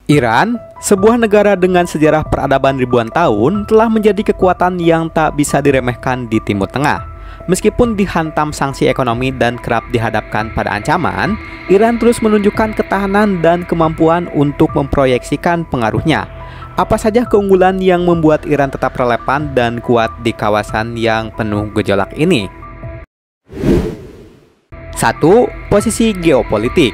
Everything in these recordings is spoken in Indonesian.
Iran, sebuah negara dengan sejarah peradaban ribuan tahun, telah menjadi kekuatan yang tak bisa diremehkan di Timur Tengah. Meskipun dihantam sanksi ekonomi dan kerap dihadapkan pada ancaman, Iran terus menunjukkan ketahanan dan kemampuan untuk memproyeksikan pengaruhnya. Apa saja keunggulan yang membuat Iran tetap relevan dan kuat di kawasan yang penuh gejolak ini? 1. Posisi geopolitik.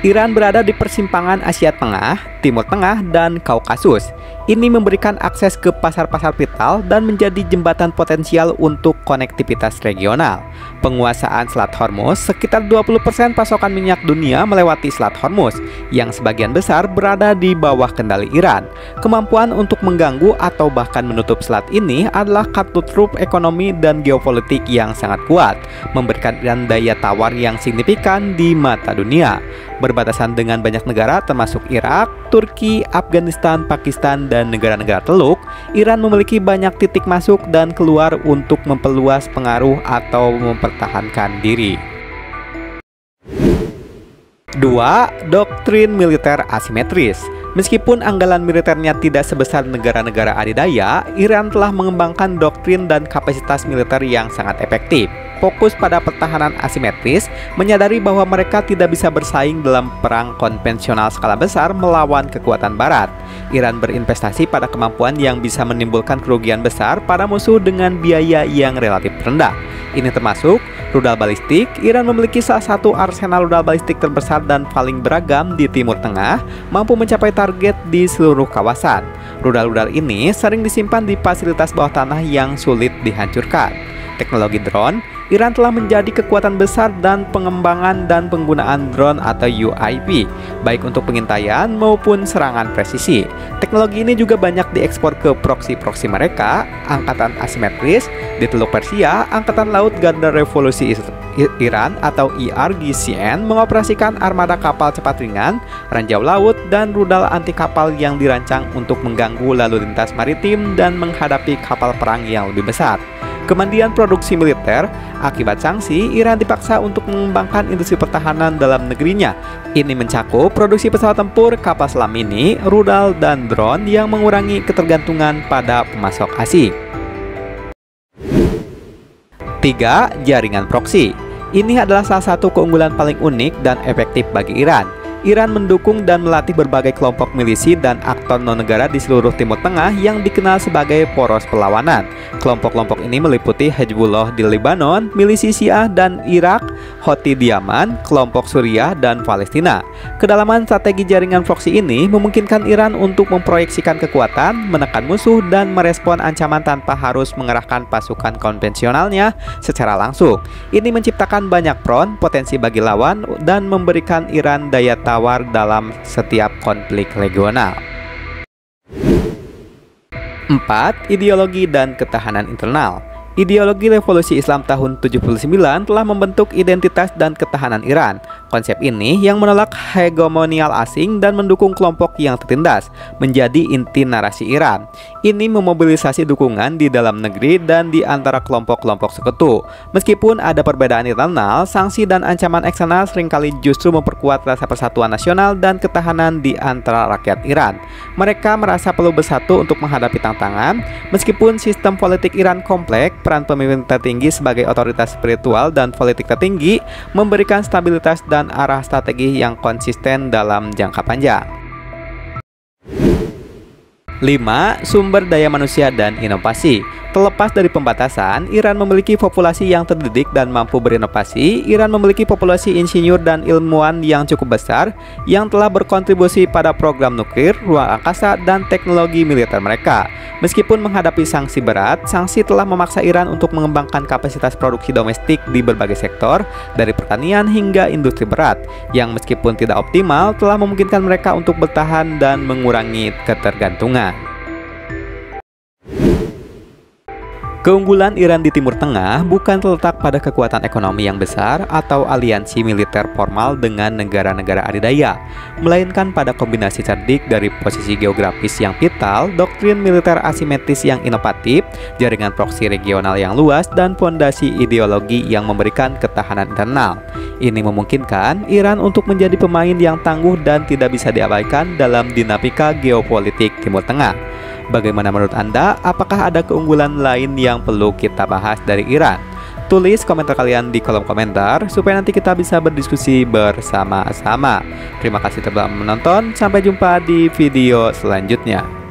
Iran berada di persimpangan Asia Tengah, Timur Tengah, dan Kaukasus. Ini memberikan akses ke pasar-pasar vital dan menjadi jembatan potensial untuk konektivitas regional. Penguasaan Selat Hormuz, sekitar 20% pasokan minyak dunia melewati Selat Hormuz, yang sebagian besar berada di bawah kendali Iran. Kemampuan untuk mengganggu atau bahkan menutup selat ini adalah kartu truf ekonomi dan geopolitik yang sangat kuat, memberikan Iran daya tawar yang signifikan di mata dunia. Berbatasan dengan banyak negara termasuk Irak, Turki, Afghanistan, Pakistan, dan negara-negara Teluk, Iran memiliki banyak titik masuk dan keluar untuk memperluas pengaruh atau mempertahankan diri. 2. Doktrin militer asimetris. Meskipun anggaran militernya tidak sebesar negara-negara adidaya, Iran telah mengembangkan doktrin dan kapasitas militer yang sangat efektif. Fokus pada pertahanan asimetris, menyadari bahwa mereka tidak bisa bersaing dalam perang konvensional skala besar melawan kekuatan Barat. Iran berinvestasi pada kemampuan yang bisa menimbulkan kerugian besar pada musuh dengan biaya yang relatif rendah. Ini termasuk rudal balistik. Iran memiliki salah satu arsenal rudal balistik terbesar dan paling beragam di Timur Tengah, mampu mencapai target di seluruh kawasan. Rudal-rudal ini sering disimpan di fasilitas bawah tanah yang sulit dihancurkan. Teknologi drone, Iran telah menjadi kekuatan besar dan pengembangan dan penggunaan drone atau UAV, baik untuk pengintaian maupun serangan presisi. Teknologi ini juga banyak diekspor ke proksi-proksi mereka, Angkatan Asimetris di Teluk Persia. Angkatan Laut Garda Revolusi Iran atau IRGCN mengoperasikan armada kapal cepat ringan, ranjau laut, dan rudal anti kapal yang dirancang untuk mengganggu lalu lintas maritim dan menghadapi kapal perang yang lebih besar. Kemandian produksi militer, akibat sanksi, Iran dipaksa untuk mengembangkan industri pertahanan dalam negerinya. Ini mencakup produksi pesawat tempur, kapal selam mini, rudal, dan drone yang mengurangi ketergantungan pada pemasok asing. 3. Jaringan proksi. Ini adalah salah satu keunggulan paling unik dan efektif bagi Iran. Iran mendukung dan melatih berbagai kelompok milisi dan aktor non-negara di seluruh Timur Tengah yang dikenal sebagai poros perlawanan. Kelompok-kelompok ini meliputi Hezbollah di Lebanon, milisi Syiah dan Irak, Houthi di Yaman, kelompok Suriah, dan Palestina. Kedalaman strategi jaringan proksi ini memungkinkan Iran untuk memproyeksikan kekuatan, menekan musuh, dan merespon ancaman tanpa harus mengerahkan pasukan konvensionalnya secara langsung. Ini menciptakan banyak front, potensi bagi lawan, dan memberikan Iran daya tawar dalam setiap konflik regional. 4. Ideologi dan ketahanan internal. Ideologi revolusi Islam tahun 79 telah membentuk identitas dan ketahanan Iran. Konsep ini yang menolak hegemonial asing dan mendukung kelompok yang tertindas menjadi inti narasi Iran. Ini memobilisasi dukungan di dalam negeri dan di antara kelompok-kelompok sekutu. Meskipun ada perbedaan internal, sanksi dan ancaman eksternal seringkali justru memperkuat rasa persatuan nasional dan ketahanan di antara rakyat Iran. Mereka merasa perlu bersatu untuk menghadapi tantangan. Meskipun sistem politik Iran kompleks, peran pemimpin tertinggi sebagai otoritas spiritual dan politik tertinggi memberikan stabilitas dan arah strategi yang konsisten dalam jangka panjang. 5. Sumber daya manusia dan inovasi. Terlepas dari pembatasan, Iran memiliki populasi yang terdidik dan mampu berinovasi. Iran memiliki populasi insinyur dan ilmuwan yang cukup besar yang telah berkontribusi pada program nuklir, ruang angkasa, dan teknologi militer mereka. Meskipun menghadapi sanksi berat, sanksi telah memaksa Iran untuk mengembangkan kapasitas produksi domestik di berbagai sektor, dari pertanian hingga industri berat, yang meskipun tidak optimal, telah memungkinkan mereka untuk bertahan dan mengurangi ketergantungan. Keunggulan Iran di Timur Tengah bukan terletak pada kekuatan ekonomi yang besar atau aliansi militer formal dengan negara-negara adidaya, melainkan pada kombinasi cerdik dari posisi geografis yang vital, doktrin militer asimetris yang inovatif, jaringan proksi regional yang luas, dan fondasi ideologi yang memberikan ketahanan internal. Ini memungkinkan Iran untuk menjadi pemain yang tangguh dan tidak bisa diabaikan dalam dinamika geopolitik Timur Tengah. Bagaimana menurut Anda? Apakah ada keunggulan lain yang perlu kita bahas dari Iran? Tulis komentar kalian di kolom komentar supaya nanti kita bisa berdiskusi bersama-sama. Terima kasih telah menonton, sampai jumpa di video selanjutnya.